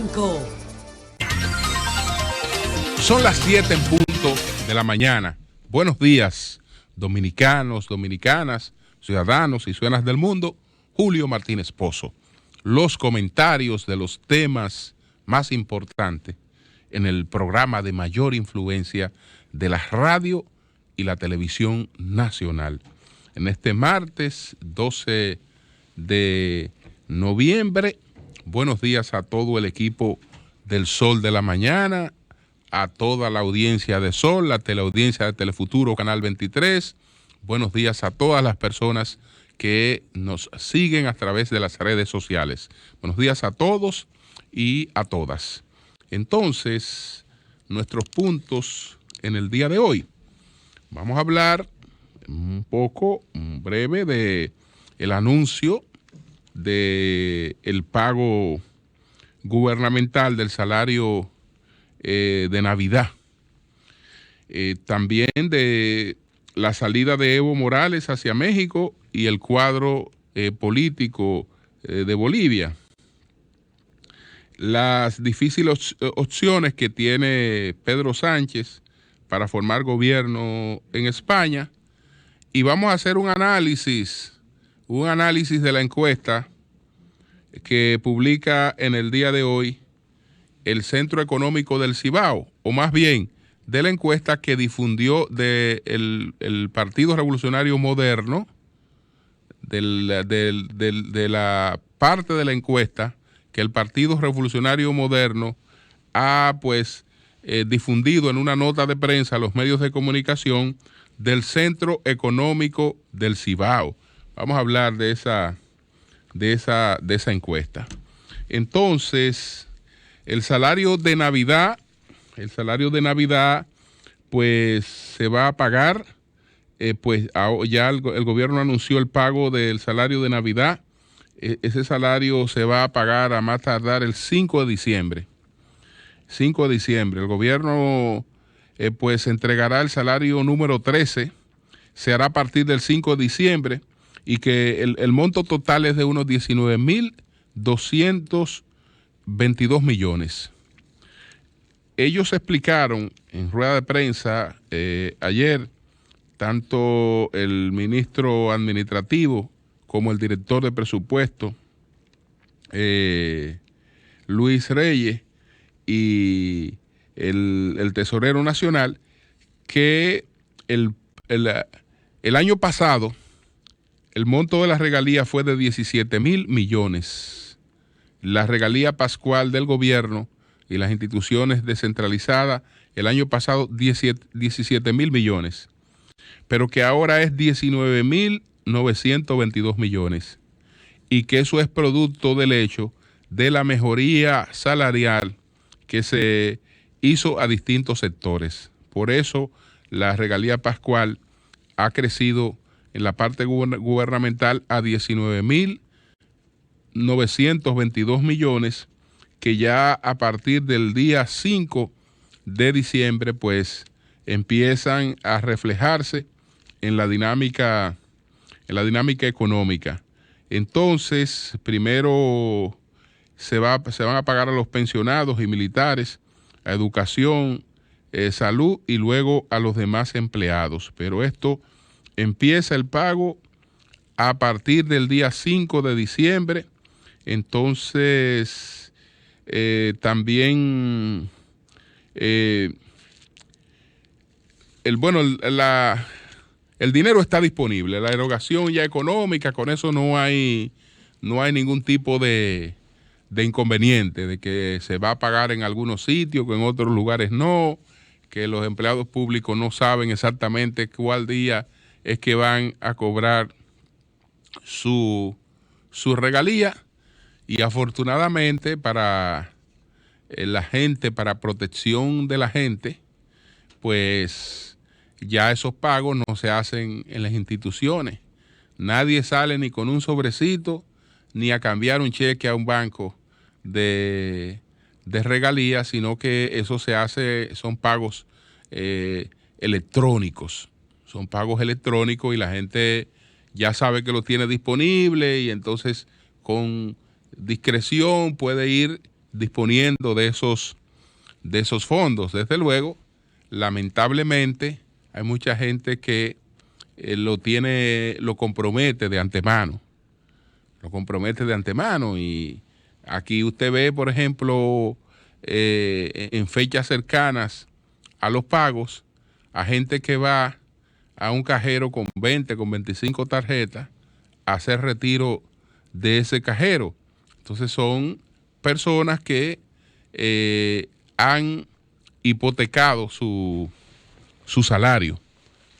5. Son las 7 en punto de la mañana. Buenos días, dominicanos, dominicanas, ciudadanos y ciudadanas del mundo. Julio Martínez Pozo. Los comentarios de los temas más importantes en el programa de mayor influencia de la radio y la televisión nacional. En este martes 12 de noviembre, buenos días a todo el equipo del Sol de la Mañana, a toda la audiencia de Sol, la teleaudiencia de Telefuturo, Canal 23. Buenos días a todas las personas que nos siguen a través de las redes sociales. Buenos días a todos y a todas. Entonces, nuestros puntos en el día de hoy. Vamos a hablar un poco, breve, de el anuncio de el pago gubernamental del salario de Navidad. También de la salida de Evo Morales hacia México y el cuadro político de Bolivia. Las difíciles opciones que tiene Pedro Sánchez para formar gobierno en España. Y vamos a hacer un análisis de la encuesta que publica en el día de hoy el Centro Económico del Cibao, o más bien de la encuesta que difundió el Partido Revolucionario Moderno, de la parte de la encuesta que el Partido Revolucionario Moderno ha difundido en una nota de prensa a los medios de comunicación del Centro Económico del Cibao. Vamos a hablar de esa encuesta. Entonces, el salario de Navidad, pues se va a pagar, ya el gobierno anunció el pago del salario de Navidad. Ese salario se va a pagar a más tardar el 5 de diciembre. 5 de diciembre. El gobierno entregará el salario número 13, se hará a partir del 5 de diciembre y que el monto total es de unos 19.222 millones. Ellos explicaron en rueda de prensa ayer, tanto el ministro administrativo como el director de presupuesto, Luis Reyes, y el tesorero nacional, que el año pasado el monto de la regalía fue de 17.000 millones. La regalía pascual del gobierno y las instituciones descentralizadas el año pasado 17.000 millones, pero que ahora es 19.922 millones, y que eso es producto del hecho de la mejoría salarial que se hizo a distintos sectores. Por eso la regalía pascual ha crecido en la parte gubernamental a 19.922 millones, que ya a partir del día 5 de diciembre pues empiezan a reflejarse en la dinámica económica. Entonces, primero se van a pagar a los pensionados y militares, a educación, salud, y luego a los demás empleados. Pero esto empieza el pago a partir del día 5 de diciembre. Entonces, también el dinero está disponible, la erogación ya económica, con eso no hay ningún tipo de inconveniente, de que se va a pagar en algunos sitios, que en otros lugares no, que los empleados públicos no saben exactamente cuál día es que van a cobrar su regalía. Y afortunadamente para la gente, para protección de la gente, pues ya esos pagos no se hacen en las instituciones. Nadie sale ni con un sobrecito, ni a cambiar un cheque a un banco de regalías, sino que eso se hace, son pagos electrónicos. Son pagos electrónicos y la gente ya sabe que lo tiene disponible, y entonces con discreción puede ir disponiendo de esos fondos. Desde luego, lamentablemente, hay mucha gente que lo compromete de antemano. Y aquí usted ve, por ejemplo, en fechas cercanas a los pagos, a gente que va a un cajero con 20, con 25 tarjetas a hacer retiro de ese cajero. Entonces son personas que han hipotecado su salario.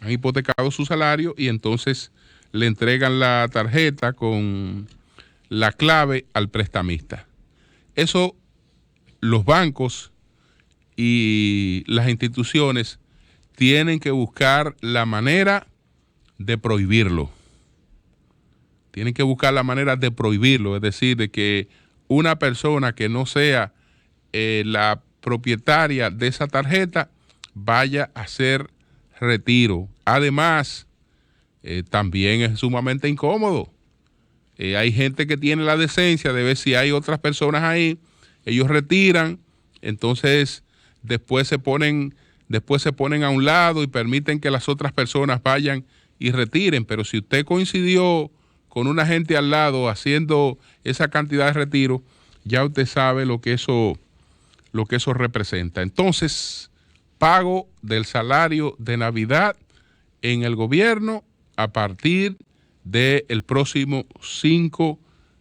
Han hipotecado su salario y entonces le entregan la tarjeta con la clave al prestamista. Eso los bancos y las instituciones tienen que buscar la manera de prohibirlo. Es decir, de que una persona que no sea la propietaria de esa tarjeta vaya a hacer retiro. Además, también es sumamente incómodo. Hay gente que tiene la decencia de ver si hay otras personas ahí, ellos retiran, entonces después se ponen a un lado y permiten que las otras personas vayan y retiren. Pero si usted coincidió con una gente al lado haciendo esa cantidad de retiro, ya usted sabe lo que eso representa. Entonces, pago del salario de Navidad en el gobierno a partir del próximo 5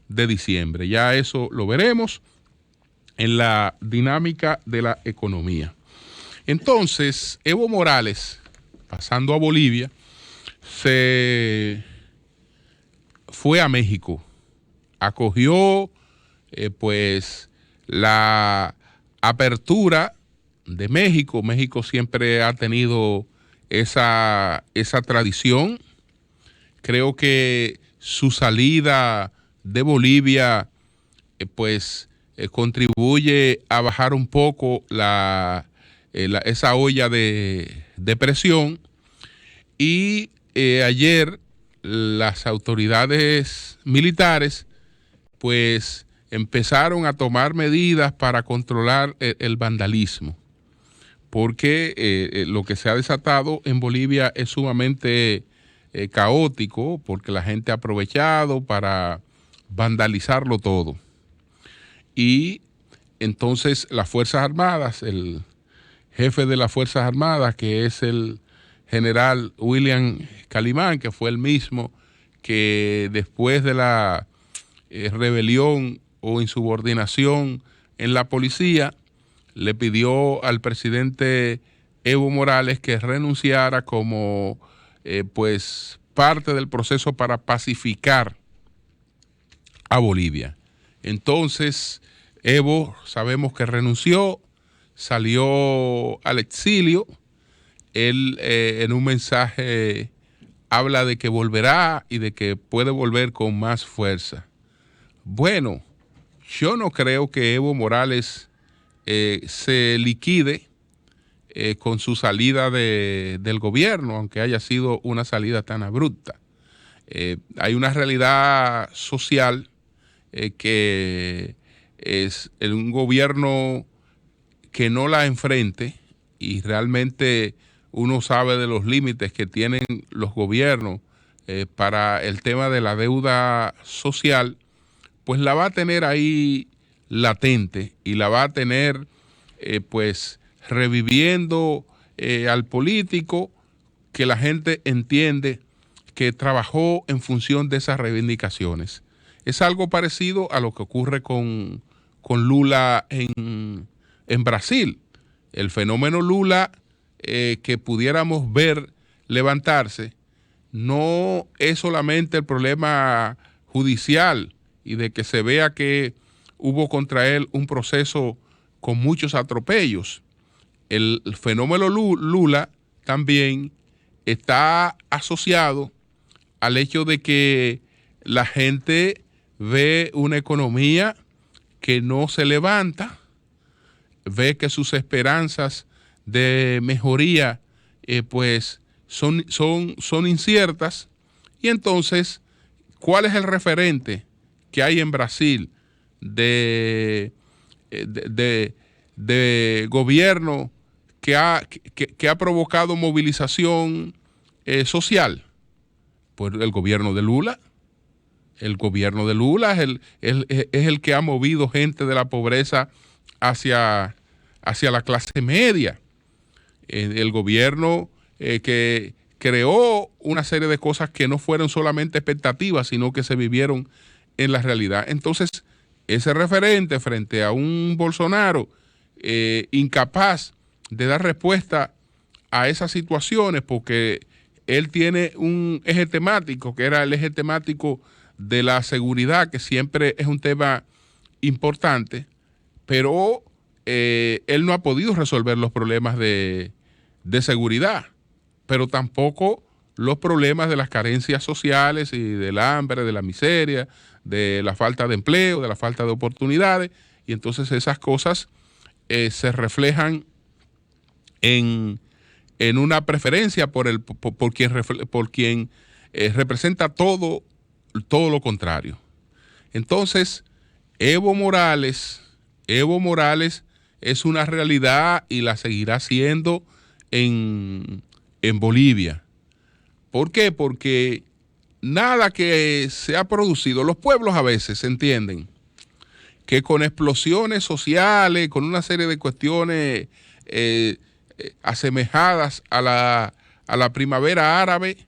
de diciembre. Ya eso lo veremos en la dinámica de la economía. Entonces, Evo Morales, pasando a Bolivia, se fue a México, acogió pues la apertura de México. México siempre ha tenido esa tradición. Creo que su salida de Bolivia contribuye a bajar un poco esa olla de presión. Y ayer las autoridades militares pues empezaron a tomar medidas para controlar el vandalismo, porque lo que se ha desatado en Bolivia es sumamente caótico, porque la gente ha aprovechado para vandalizarlo todo. Y entonces las Fuerzas Armadas, el jefe de las Fuerzas Armadas, que es el general William Calimán, que fue el mismo que después de la rebelión o insubordinación en la policía, le pidió al presidente Evo Morales que renunciara como parte del proceso para pacificar a Bolivia. Entonces, Evo sabemos que renunció, salió al exilio. Él en un mensaje habla de que volverá y de que puede volver con más fuerza. Bueno, yo no creo que Evo Morales se liquide con su salida del gobierno, aunque haya sido una salida tan abrupta. Hay una realidad social que es un gobierno que no la enfrente, y realmente uno sabe de los límites que tienen los gobiernos para el tema de la deuda social, pues la va a tener ahí latente y la va a tener reviviendo al político que la gente entiende que trabajó en función de esas reivindicaciones. Es algo parecido a lo que ocurre con Lula en Brasil. El fenómeno Lula que pudiéramos ver levantarse no es solamente el problema judicial y de que se vea que hubo contra él un proceso con muchos atropellos. El fenómeno Lula también está asociado al hecho de que la gente ve una economía que no se levanta, ve que sus esperanzas de mejoría son inciertas. Y entonces, ¿cuál es el referente que hay en Brasil de de gobierno que ha provocado movilización social? Pues el gobierno de Lula. El gobierno de Lula es el que ha movido gente de la pobreza hacia la clase media. El gobierno que creó una serie de cosas que no fueron solamente expectativas, sino que se vivieron en la realidad. Entonces, ese referente frente a un Bolsonaro incapaz de dar respuesta a esas situaciones, porque él tiene un eje temático, que era el eje temático de la seguridad, que siempre es un tema importante, pero él no ha podido resolver los problemas de seguridad, pero tampoco los problemas de las carencias sociales y del hambre, de la miseria, de la falta de empleo, de la falta de oportunidades, y entonces esas cosas se reflejan en una preferencia por quien representa todo lo contrario. Entonces, Evo Morales es una realidad y la seguirá siendo en Bolivia. ¿Por qué? Porque nada que se ha producido, los pueblos a veces entienden que con explosiones sociales, con una serie de cuestiones asemejadas a la primavera árabe,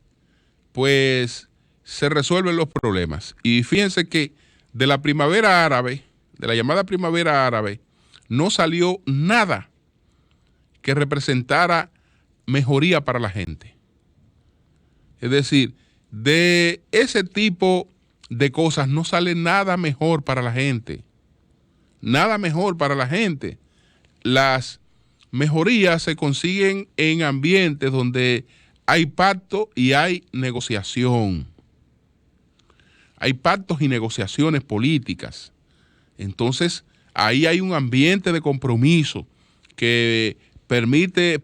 pues se resuelven los problemas. Y fíjense que de la primavera árabe, de la llamada primavera árabe, no salió nada que representara mejoría para la gente. Es decir, de ese tipo de cosas no sale nada mejor para la gente. Nada mejor para la gente. Las mejorías se consiguen en ambientes donde hay pacto y hay negociación. Hay pactos y negociaciones políticas. Entonces, ahí hay un ambiente de compromiso que permite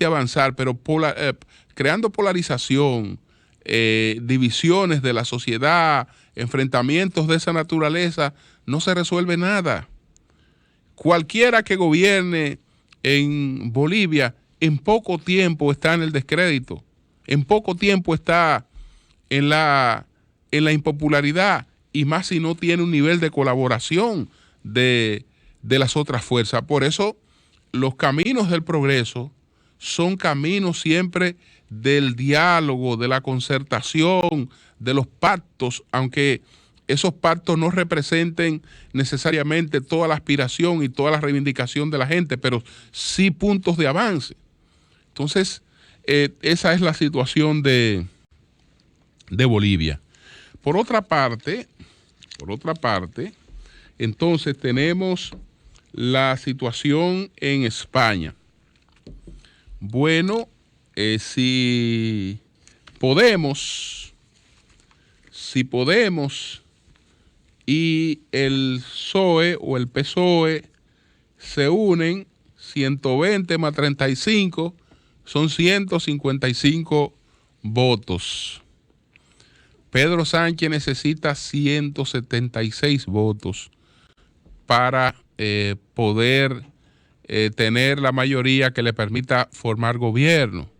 avanzar, pero creando polarización, divisiones de la sociedad, enfrentamientos de esa naturaleza, no se resuelve nada. Cualquiera que gobierne en Bolivia, en poco tiempo está en el descrédito, en poco tiempo está en la impopularidad, y más si no tiene un nivel de colaboración de las otras fuerzas. Por eso los caminos del progreso son caminos siempre del diálogo, de la concertación, de los pactos, aunque esos pactos no representen necesariamente toda la aspiración y toda la reivindicación de la gente, pero sí puntos de avance. Entonces, esa es la situación de Bolivia. Por otra parte, entonces tenemos la situación en España. Bueno, si Podemos y el PSOE o el PSOE se unen, 120 más 35 son 155 votos. Pedro Sánchez necesita 176 votos para poder tener la mayoría que le permita formar gobierno.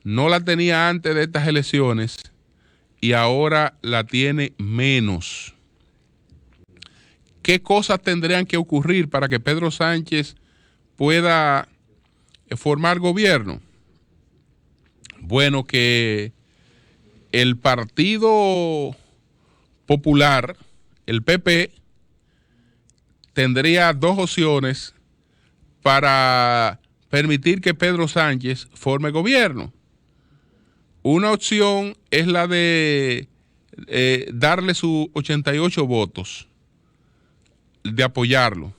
No la tenía antes de estas elecciones y ahora la tiene menos. ¿Qué cosas tendrían que ocurrir para que Pedro Sánchez pueda formar gobierno? Bueno, que el Partido Popular, el PP, tendría dos opciones para permitir que Pedro Sánchez forme gobierno. Una opción es la de darle sus 88 votos, de apoyarlo.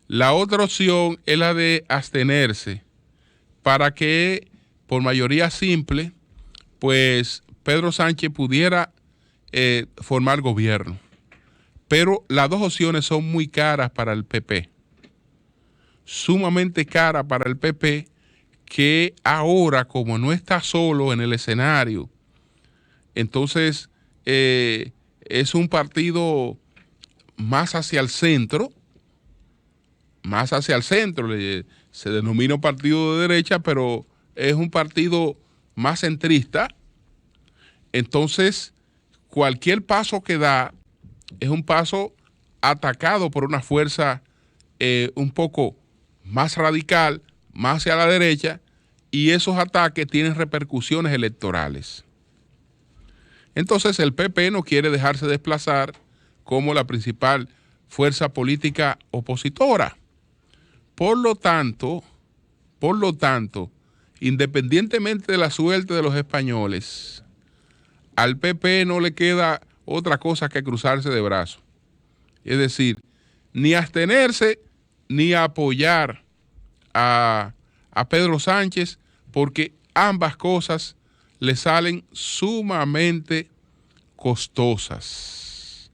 La otra opción es la de abstenerse, para que por mayoría simple, pues Pedro Sánchez pudiera formar gobierno. Pero las dos opciones son muy caras para el PP, sumamente caras para el PP, que ahora, como no está solo en el escenario, entonces es un partido más hacia el centro, se denomina un partido de derecha, pero es un partido más centrista. Entonces, cualquier paso que da es un paso atacado por una fuerza un poco más radical, más hacia la derecha, y esos ataques tienen repercusiones electorales. Entonces el PP no quiere dejarse desplazar como la principal fuerza política opositora. Por lo tanto, independientemente de la suerte de los españoles, al PP no le queda otra cosa que cruzarse de brazos. Es decir, ni abstenerse ni apoyar a Pedro Sánchez, porque ambas cosas le salen sumamente costosas.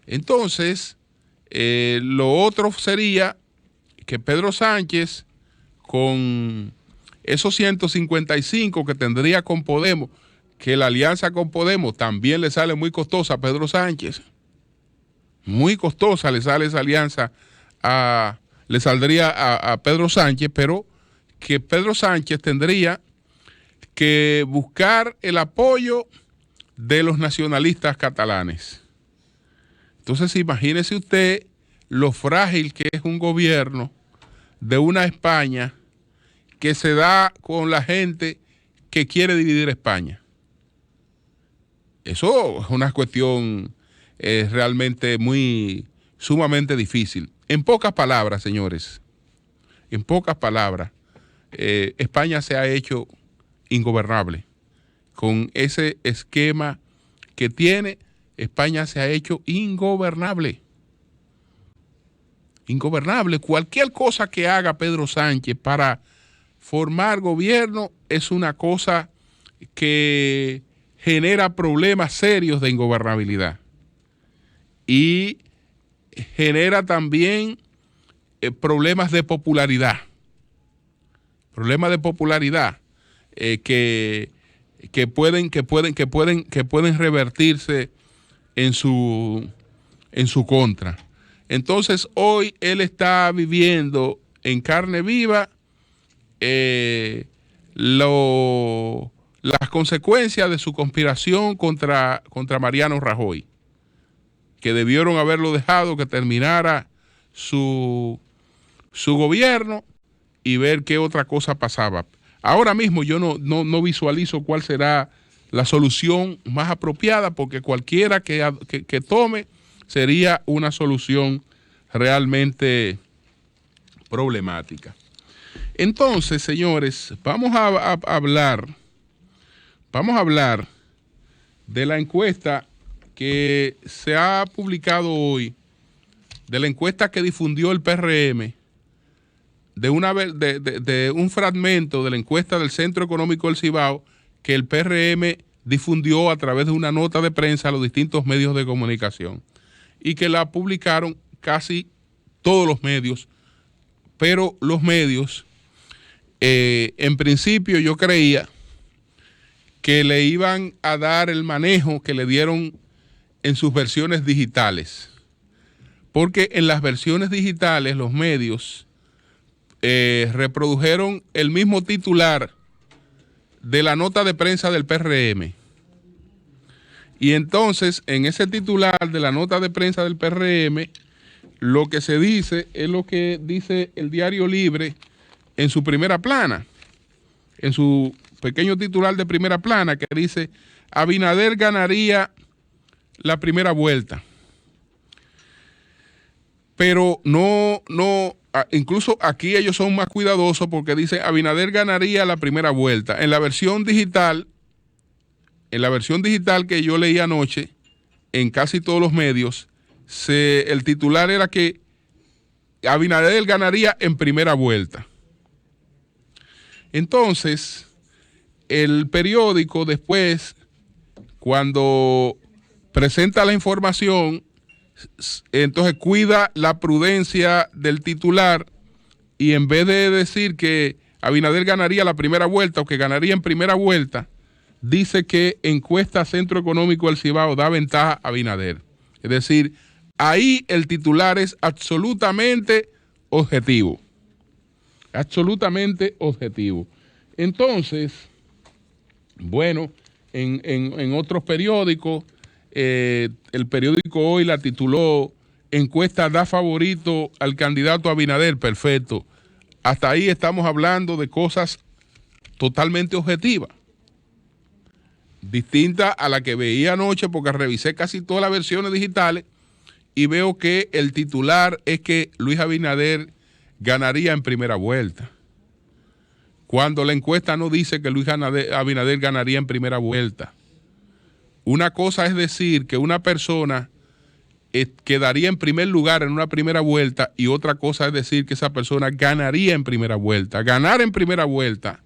Entonces, lo otro sería que Pedro Sánchez, con esos 155 que tendría con Podemos, que la alianza con Podemos también le sale muy costosa a Pedro Sánchez, muy costosa le sale esa alianza, le saldría a Pedro Sánchez, pero que Pedro Sánchez tendría que buscar el apoyo de los nacionalistas catalanes. Entonces imagínese usted lo frágil que es un gobierno de una España que se da con la gente que quiere dividir España. Eso es una cuestión realmente sumamente difícil. En pocas palabras, señores, en pocas palabras, España se ha hecho ingobernable. Con ese esquema que tiene, España se ha hecho ingobernable. Ingobernable. Cualquier cosa que haga Pedro Sánchez para formar gobierno es una cosa que genera problemas serios de ingobernabilidad. Y genera también problemas de popularidad. Problemas de popularidad que pueden revertirse en su contra. Entonces hoy él está viviendo en carne viva las consecuencias de su conspiración contra Mariano Rajoy, que debieron haberlo dejado que terminara su gobierno y ver qué otra cosa pasaba. Ahora mismo yo no visualizo cuál será la solución más apropiada, porque cualquiera que tome sería una solución realmente problemática. Entonces, señores, vamos a hablar de la encuesta que se ha publicado hoy, de la encuesta que difundió el PRM, de un fragmento de la encuesta del Centro Económico del Cibao que el PRM difundió a través de una nota de prensa a los distintos medios de comunicación y que la publicaron casi todos los medios, pero los medios, en principio yo creía que le iban a dar el manejo que le dieron en sus versiones digitales, porque en las versiones digitales los medios reprodujeron el mismo titular de la nota de prensa del PRM. Y entonces, en ese titular de la nota de prensa del PRM, lo que se dice es lo que dice el Diario Libre en su primera plana, en su pequeño titular de primera plana, que dice: Abinader ganaría la primera vuelta. Pero incluso aquí ellos son más cuidadosos, porque dice Abinader ganaría la primera vuelta. En la versión digital que yo leí anoche, en casi todos los medios, el titular era que Abinader ganaría en primera vuelta. Entonces, el periódico después, cuando presenta la información, entonces cuida la prudencia del titular, y en vez de decir que Abinader ganaría la primera vuelta o que ganaría en primera vuelta, dice que encuesta Centro Económico del Cibao da ventaja a Abinader. Es decir, ahí el titular es absolutamente objetivo. Absolutamente objetivo. Entonces, bueno, en otros periódicos, el periódico Hoy la tituló "Encuesta da favorito al candidato Abinader". Perfecto. Hasta ahí estamos hablando de cosas totalmente objetivas, distinta a la que veía anoche, porque revisé casi todas las versiones digitales y veo que el titular es que Luis Abinader ganaría en primera vuelta, cuando la encuesta no dice que Luis Abinader ganaría en primera vuelta. Una cosa es decir que una persona quedaría en primer lugar en una primera vuelta, y otra cosa es decir que esa persona ganaría en primera vuelta. Ganar en primera vuelta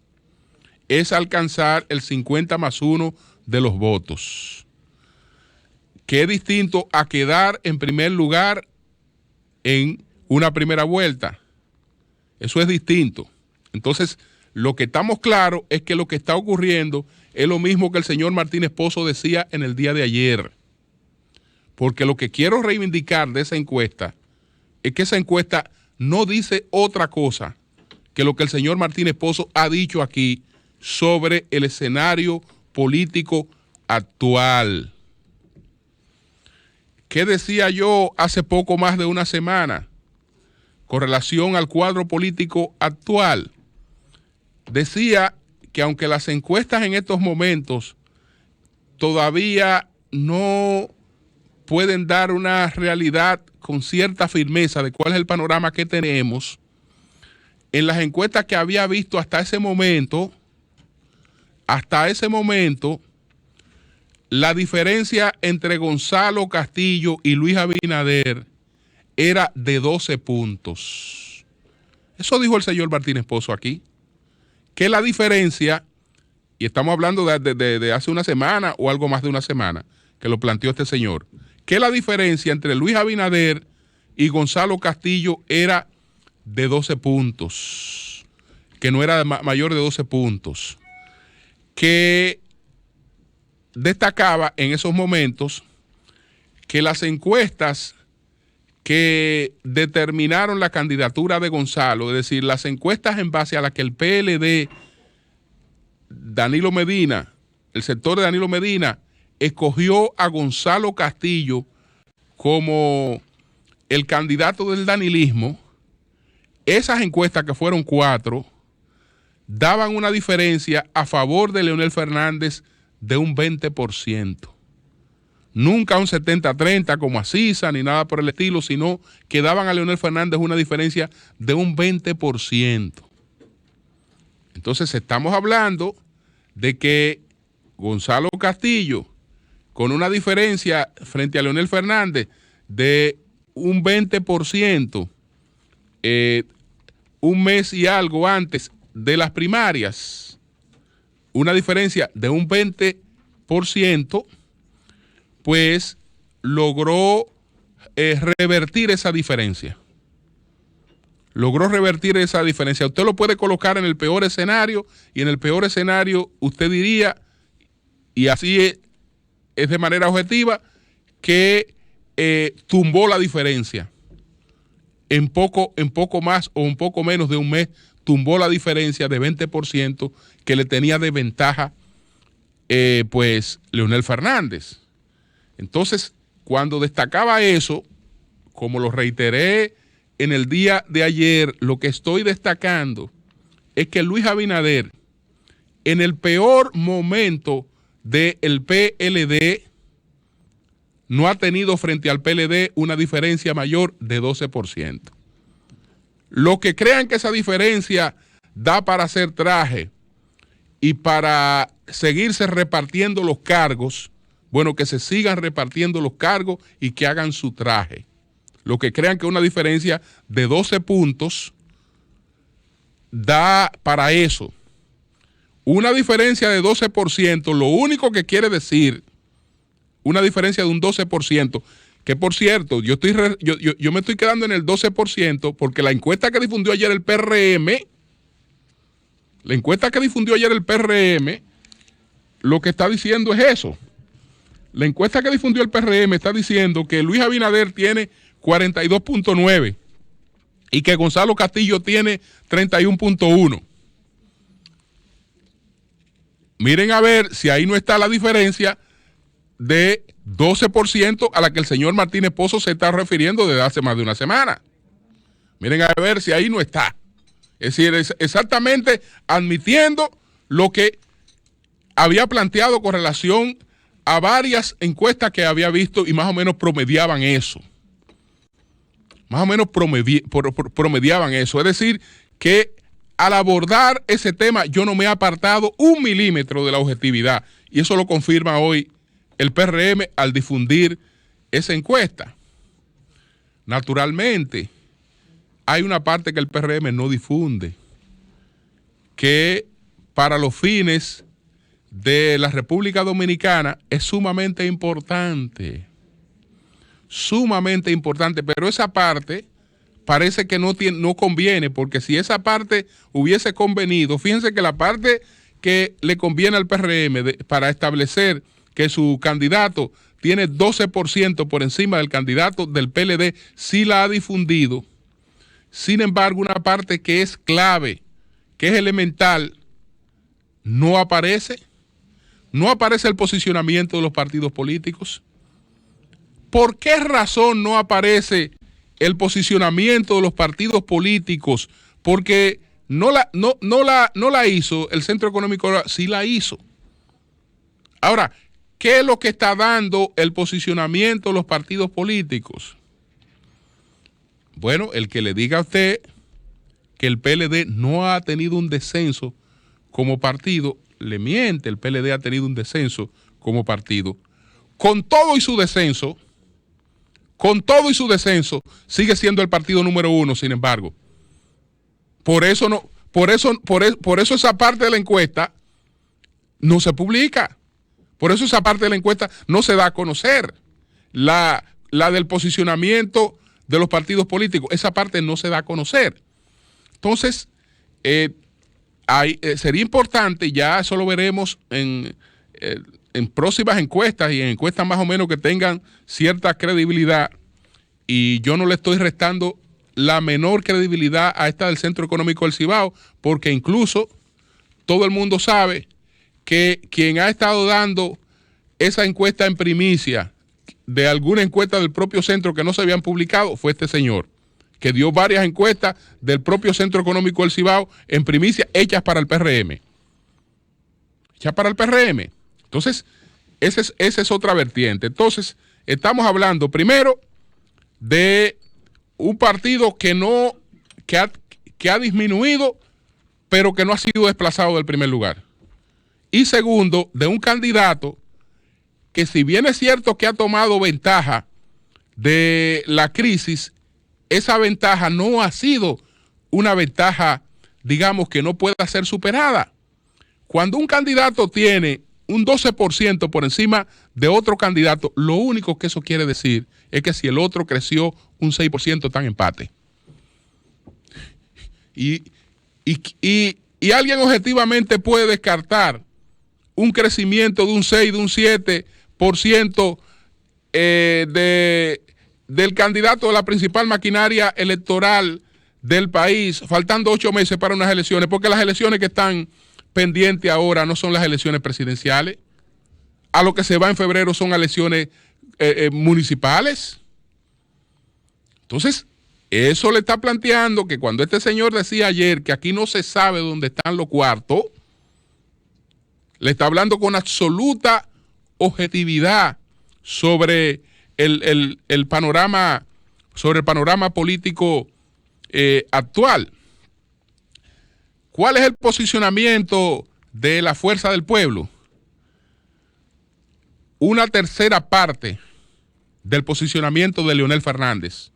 es alcanzar el 50+1 de los votos, que es distinto a quedar en primer lugar en una primera vuelta. Eso es distinto. Entonces, lo que estamos claros es que lo que está ocurriendo es lo mismo que el señor Martínez Pozo decía en el día de ayer. Porque lo que quiero reivindicar de esa encuesta es que esa encuesta no dice otra cosa que lo que el señor Martínez Pozo ha dicho aquí sobre el escenario político actual. ¿Qué decía yo hace poco más de una semana con relación al cuadro político actual? Decía que aunque las encuestas en estos momentos todavía no pueden dar una realidad con cierta firmeza de cuál es el panorama que tenemos, en las encuestas que había visto hasta ese momento, la diferencia entre Gonzalo Castillo y Luis Abinader era de 12 puntos. Eso dijo el señor Martínez Pozo aquí, que la diferencia, y estamos hablando de hace una semana o algo más de una semana, que lo planteó este señor, que la diferencia entre Luis Abinader y Gonzalo Castillo era de 12 puntos, que no era mayor de 12 puntos, que destacaba en esos momentos que las encuestas que determinaron la candidatura de Gonzalo, es decir, las encuestas en base a las que el PLD, Danilo Medina, el sector de Danilo Medina, escogió a Gonzalo Castillo como el candidato del danilismo, esas encuestas, que fueron 4, daban una diferencia a favor de Leonel Fernández de un 20%. Nunca un 70-30 como a Sisa ni nada por el estilo, sino que daban a Leonel Fernández una diferencia de un 20%. Entonces estamos hablando de que Gonzalo Castillo, con una diferencia frente a Leonel Fernández de un 20%, un mes y algo antes de las primarias, una diferencia de un 20%, pues logró revertir esa diferencia. Usted lo puede colocar en el peor escenario, y en el peor escenario usted diría, y así es de manera objetiva, que tumbó la diferencia. En poco más o un poco menos de un mes, tumbó la diferencia de 20% que le tenía de ventaja pues Leonel Fernández. Entonces, cuando destacaba eso, como lo reiteré en el día de ayer, lo que estoy destacando es que Luis Abinader, en el peor momento del PLD, no ha tenido frente al PLD una diferencia mayor de 12%. Los que crean que esa diferencia da para hacer traje y para seguirse repartiendo los cargos, bueno, que se sigan repartiendo los cargos y que hagan su traje. Los que crean que una diferencia de 12 puntos da para eso. Una diferencia de 12%, lo único que quiere decir, una diferencia de un 12%, que por cierto, yo me estoy quedando en el 12% porque la encuesta que difundió ayer el PRM, lo que está diciendo es eso, La encuesta que difundió el PRM está diciendo que Luis Abinader tiene 42.9 y que Gonzalo Castillo tiene 31.1. Miren a ver si ahí no está la diferencia de 12% a la que el señor Martínez Pozo se está refiriendo desde hace más de una semana. Miren a ver si ahí no está. Es decir, es exactamente admitiendo lo que había planteado con relación a varias encuestas que había visto y más o menos promediaban eso. Más o menos promediaban eso. Es decir, que al abordar ese tema yo no me he apartado un milímetro de la objetividad. Y eso lo confirma hoy el PRM al difundir esa encuesta. Naturalmente, hay una parte que el PRM no difunde, que para los fines de la República Dominicana es sumamente importante, pero esa parte parece que no conviene, porque si esa parte hubiese convenido, fíjense que la parte que le conviene al PRM para establecer que su candidato tiene 12% por encima del candidato del PLD, sí la ha difundido. Sin embargo, una parte que es clave, que es elemental, no aparece. No aparece el posicionamiento de los partidos políticos. ¿Por qué razón no aparece el posicionamiento de los partidos políticos? Porque no la hizo el Centro Económico, sí la hizo. Ahora, ¿qué es lo que está dando el posicionamiento de los partidos políticos? Bueno, el que le diga a usted que el PLD no ha tenido un descenso como partido, le miente. El PLD ha tenido un descenso como partido. Con todo y su descenso, sigue siendo el partido número 1, sin embargo. Por eso esa parte de la encuesta no se publica. Por eso esa parte de la encuesta no se da a conocer. La del posicionamiento de los partidos políticos, esa parte no se da a conocer. Entonces, sería importante, ya eso lo veremos en próximas encuestas y en encuestas más o menos que tengan cierta credibilidad, y yo no le estoy restando la menor credibilidad a esta del Centro Económico del Cibao, porque incluso todo el mundo sabe que quien ha estado dando esa encuesta en primicia de alguna encuesta del propio centro que no se habían publicado fue este señor, que dio varias encuestas del propio Centro Económico del Cibao en primicia hechas para el PRM. Entonces, esa es otra vertiente. Entonces, estamos hablando primero de un partido que ha disminuido, pero que no ha sido desplazado del primer lugar. Y segundo, de un candidato que, si bien es cierto que ha tomado ventaja de la crisis, esa ventaja no ha sido una ventaja, digamos, que no pueda ser superada. Cuando un candidato tiene un 12% por encima de otro candidato, lo único que eso quiere decir es que si el otro creció un 6%, está en empate. Y alguien objetivamente puede descartar un crecimiento de un 6, de un 7% del candidato de la principal maquinaria electoral del país, faltando 8 meses para unas elecciones, porque las elecciones que están pendientes ahora no son las elecciones presidenciales. A lo que se va en febrero son elecciones municipales. Entonces, eso le está planteando que cuando este señor decía ayer que aquí no se sabe dónde están los cuartos, le está hablando con absoluta objetividad sobre el panorama político actual. ¿Cuál es el posicionamiento de la Fuerza del Pueblo? Una tercera parte del posicionamiento de Leonel Fernández.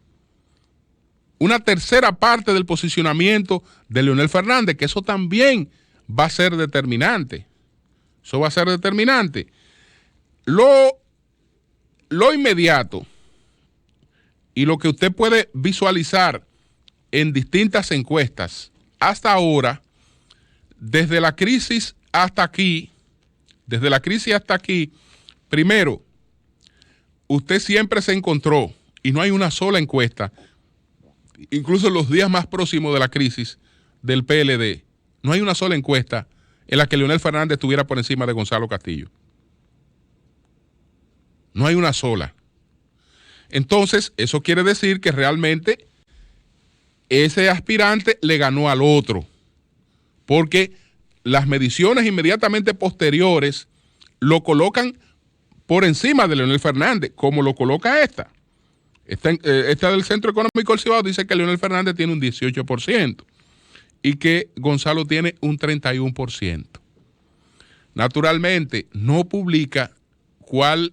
Una tercera parte del posicionamiento de Leonel Fernández, que eso también va a ser determinante. Eso va a ser determinante. Lo inmediato y lo que usted puede visualizar en distintas encuestas hasta ahora, desde la crisis hasta aquí, primero, usted siempre se encontró, y no hay una sola encuesta, incluso en los días más próximos de la crisis del PLD, no hay una sola encuesta en la que Leonel Fernández estuviera por encima de Gonzalo Castillo. No hay una sola. Entonces, eso quiere decir que realmente ese aspirante le ganó al otro, porque las mediciones inmediatamente posteriores lo colocan por encima de Leonel Fernández, como lo coloca esta. Esta del Centro Económico del Cibao dice que Leonel Fernández tiene un 18% y que Gonzalo tiene un 31%. Naturalmente, no publica cuál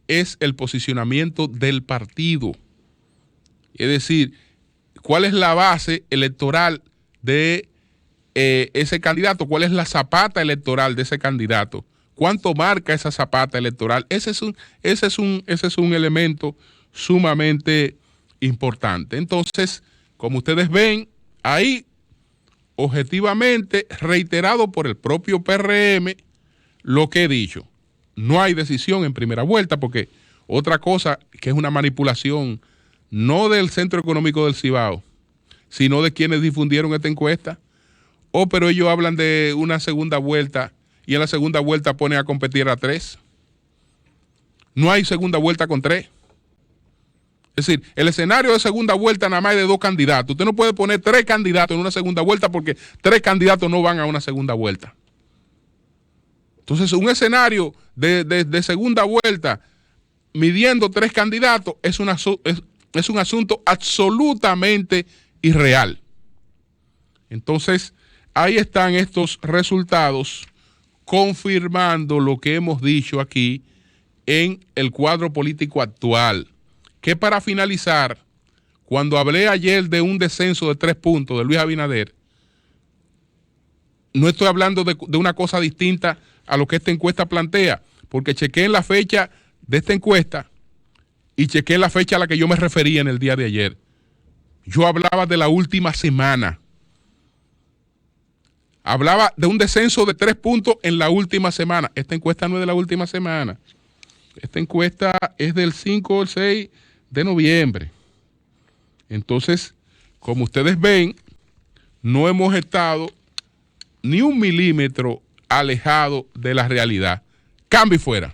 es el posicionamiento del partido. Es decir, cuál es la base electoral de ese candidato, cuál es la zapata electoral de ese candidato, cuánto marca esa zapata electoral. Ese es un elemento sumamente importante. Entonces, como ustedes ven, ahí objetivamente reiterado por el propio PRM lo que he dicho. No hay decisión en primera vuelta, porque otra cosa que es una manipulación no del Centro Económico del Cibao, sino de quienes difundieron esta encuesta. Pero ellos hablan de una segunda vuelta y en la segunda vuelta ponen a competir a 3. No hay segunda vuelta con 3. Es decir, el escenario de segunda vuelta nada más es de 2 candidatos. Usted no puede poner 3 candidatos en una segunda vuelta porque 3 candidatos no van a una segunda vuelta. Entonces, un escenario de segunda vuelta midiendo 3 candidatos es un asunto absolutamente irreal. Entonces, ahí están estos resultados confirmando lo que hemos dicho aquí en el cuadro político actual. Que para finalizar, cuando hablé ayer de un descenso de 3 puntos de Luis Abinader, no estoy hablando de una cosa distinta a lo que esta encuesta plantea, porque chequé en la fecha de esta encuesta y chequé en la fecha a la que yo me refería en el día de ayer. Yo hablaba de la última semana. Hablaba de un descenso de 3 puntos en la última semana. Esta encuesta no es de la última semana. Esta encuesta es del 5 o 6 de noviembre. Entonces, como ustedes ven, no hemos estado ni un milímetro alejado de la realidad. Cambio y fuera.